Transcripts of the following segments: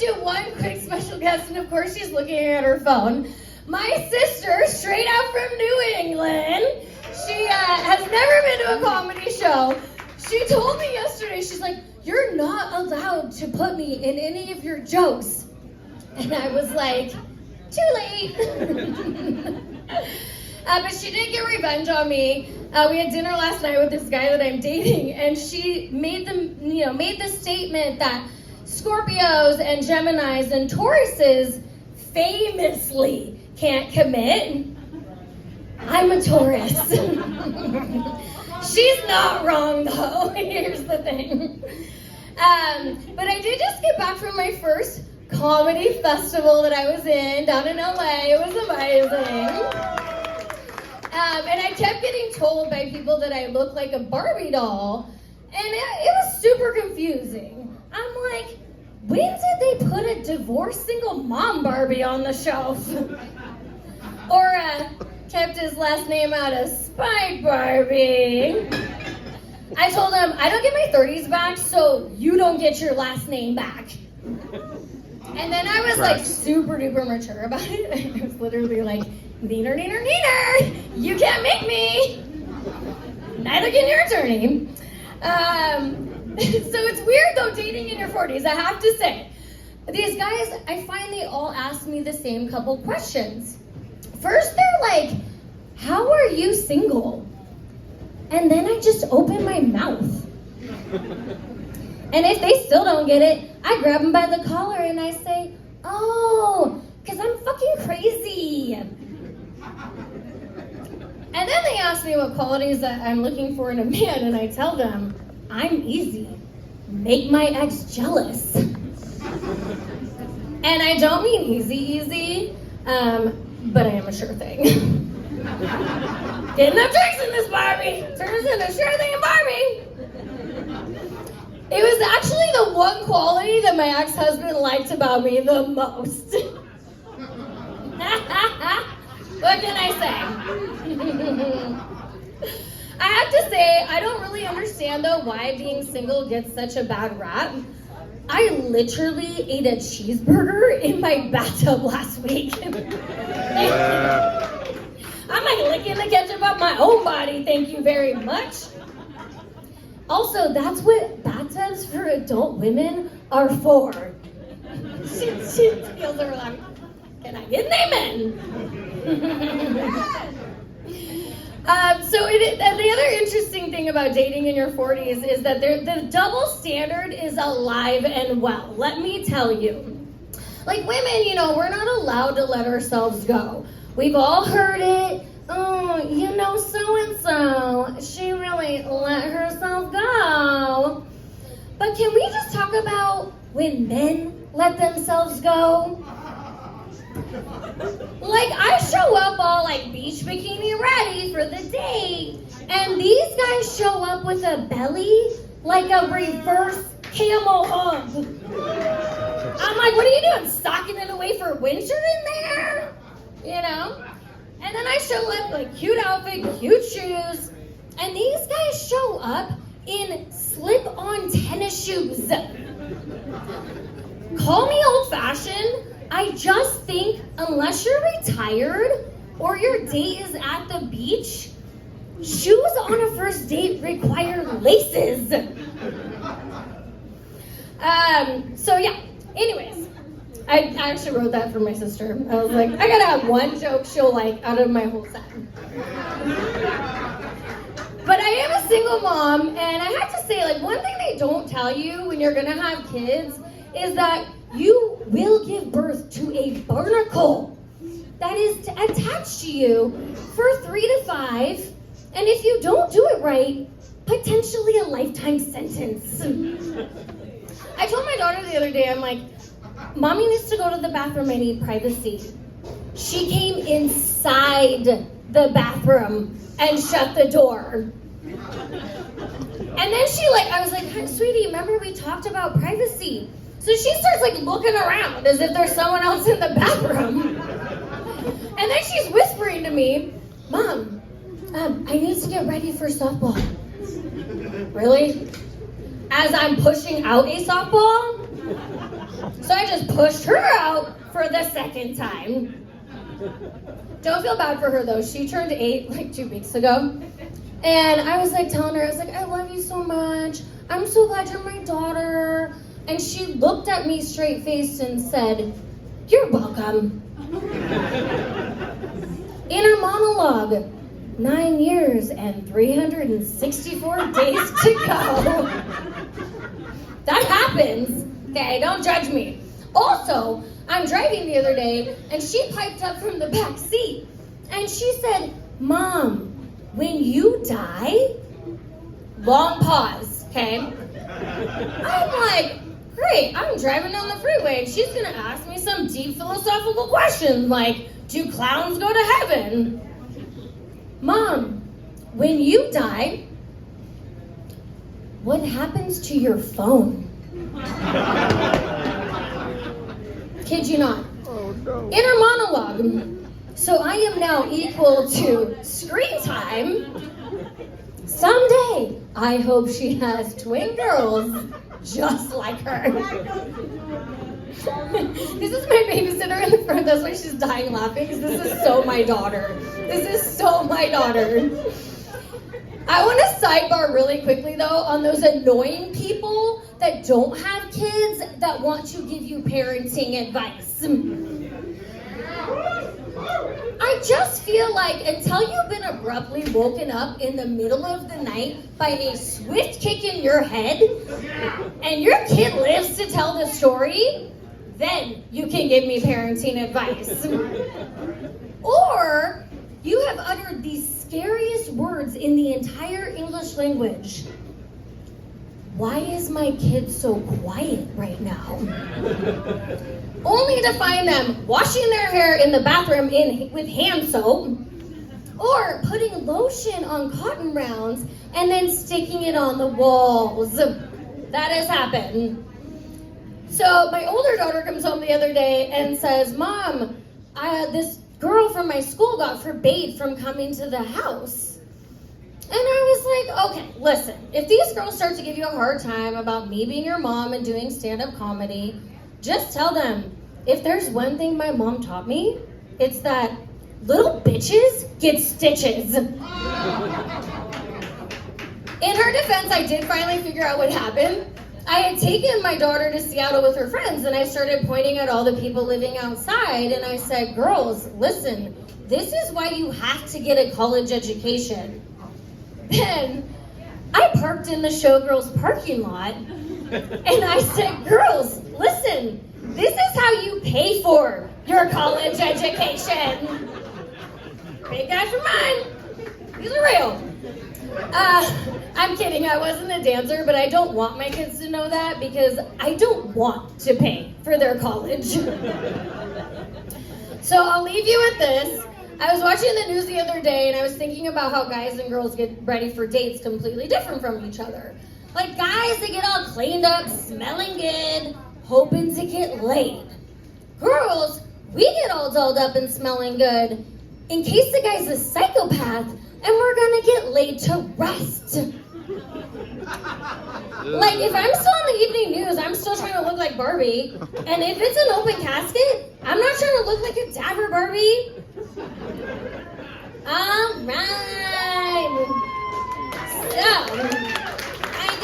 do one quick special guest, and of course she's looking at her phone. My sister, straight out from New England. She has never been to a comedy show. She told me yesterday, she's like, "You're not allowed to put me in any of your jokes." And I was like, too late. But she did get revenge on me. We had dinner last night with this guy that I'm dating, and she made the statement that Scorpios and Geminis and Tauruses famously can't commit. I'm a Taurus. She's not wrong though. Here's the thing. But I did just get back from my first comedy festival that I was in down in LA. It was amazing. And I kept getting told by people that I look like a Barbie doll, and it was super confusing. I'm like, when did they put a divorced single mom Barbie on the shelf? Or kept his last name out of spite Barbie. I told him, I don't get my 30s back, so you don't get your last name back. And then I was like super duper mature about it. I was literally like, neener, neener, neener, you can't make me. Neither can your attorney. So it's weird though, dating in your 40s, I have to say. These guys, I find they all ask me the same couple questions. First, they're like, how are you single? And then I just open my mouth. And if they still don't get it, I grab them by the collar and I say, oh, because I'm fucking crazy. And then they ask me what qualities that I'm looking for in a man, and I tell them, I'm easy. Make my ex jealous. And I don't mean easy, but I am a sure thing. Get enough drinks in this Barbie. Turns into a sure thing in Barbie. It was actually the one quality that my ex-husband liked about me the most. What can I say? I have to say, I don't really understand though why being single gets such a bad rap. I literally ate a cheeseburger in my bathtub last week. Yeah. I'm like licking the ketchup off my own body, thank you very much. Also, that's what bathtubs for adult women are for. She feels her like, can I get an amen? And the other interesting thing about dating in your 40s is that the double standard is alive and well. Let me tell you. Like women, we're not allowed to let ourselves go. We've all heard it. Oh, so-and-so, she really let herself go. But can we just talk about when men let themselves go? Like, I show up all like beach bikini ready for the date, and these guys show up with a belly like a reverse camel hump. I'm like, what are you doing, stocking it away for winter in there? And then I show up like cute outfit, cute shoes, and these guys show up in slip-on tennis shoes. Call me old-fashioned. I just think unless you're retired or your date is at the beach, shoes on a first date require laces. So yeah, anyways, I actually wrote that for my sister. I was like, I gotta have one joke she'll like out of my whole set. But I am a single mom, and I have to say, like, one thing they don't tell you when you're gonna have kids is that you will give birth to a barnacle that is attached to you for 3 to 5, and if you don't do it right, potentially a lifetime sentence. I told my daughter the other day, I'm like, Mommy needs to go to the bathroom, I need privacy. She came inside the bathroom and shut the door. And then I was like, sweetie, remember we talked about privacy? So she starts like looking around as if there's someone else in the bathroom. And then she's whispering to me, Mom, I need to get ready for softball. Really? As I'm pushing out a softball? So I just pushed her out for the second time. Don't feel bad for her though. She turned 8 like 2 weeks ago. And I was like telling her, I was like, I love you so much. I'm so glad you're my daughter. And she looked at me straight faced and said, you're welcome. Inner monologue. 9 years and 364 days to go. That happens. Okay, don't judge me. Also, I'm driving the other day and she piped up from the back seat and she said, Mom, when you die, long pause, okay? I'm like, great, I'm driving down the freeway and she's gonna ask me some deep philosophical questions like, do clowns go to heaven? Mom, when you die, what happens to your phone? Kid you not. Oh, no. Inner monologue. So I am now equal to screen time. Someday, I hope she has twin girls just like her. This is my babysitter in the front. That's why she's dying laughing, because this is so my daughter. This is so my daughter. I want to sidebar really quickly, though, on those annoying people that don't have kids that want to give you parenting advice. I just feel like until you've been abruptly woken up in the middle of the night by a swift kick in your head, and your kid lives to tell the story, then you can give me parenting advice. Or you have uttered the scariest words in the entire English language. Why is my kid so quiet right now? Only to find them washing their hair in the bathroom with hand soap, or putting lotion on cotton rounds and then sticking it on the walls. That has happened. So my older daughter comes home the other day and says, Mom, this girl from my school got forbade from coming to the house. And I was like, okay, listen, if these girls start to give you a hard time about me being your mom and doing stand-up comedy, just tell them, if there's one thing my mom taught me, it's that little bitches get stitches. In her defense, I did finally figure out what happened. I had taken my daughter to Seattle with her friends, and I started pointing at all the people living outside, and I said, girls, listen, this is why you have to get a college education. Then I parked in the Showgirls parking lot, and I said, girls, listen, this is how you pay for your college education. Big guys for mine. These are real. I'm kidding, I wasn't a dancer, but I don't want my kids to know that because I don't want to pay for their college. So I'll leave you with this. I was watching the news the other day and I was thinking about how guys and girls get ready for dates completely different from each other. Like guys, they get all cleaned up, smelling good, hoping to get laid. Girls, we get all dolled up and smelling good in case the guy's a psychopath and we're gonna get laid to rest. Like if I'm still on the evening news, I'm still trying to look like Barbie. And if it's an open casket, I'm not trying to look like a dapper Barbie. Alright. So,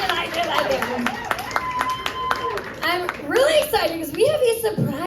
I did. I'm really excited because we have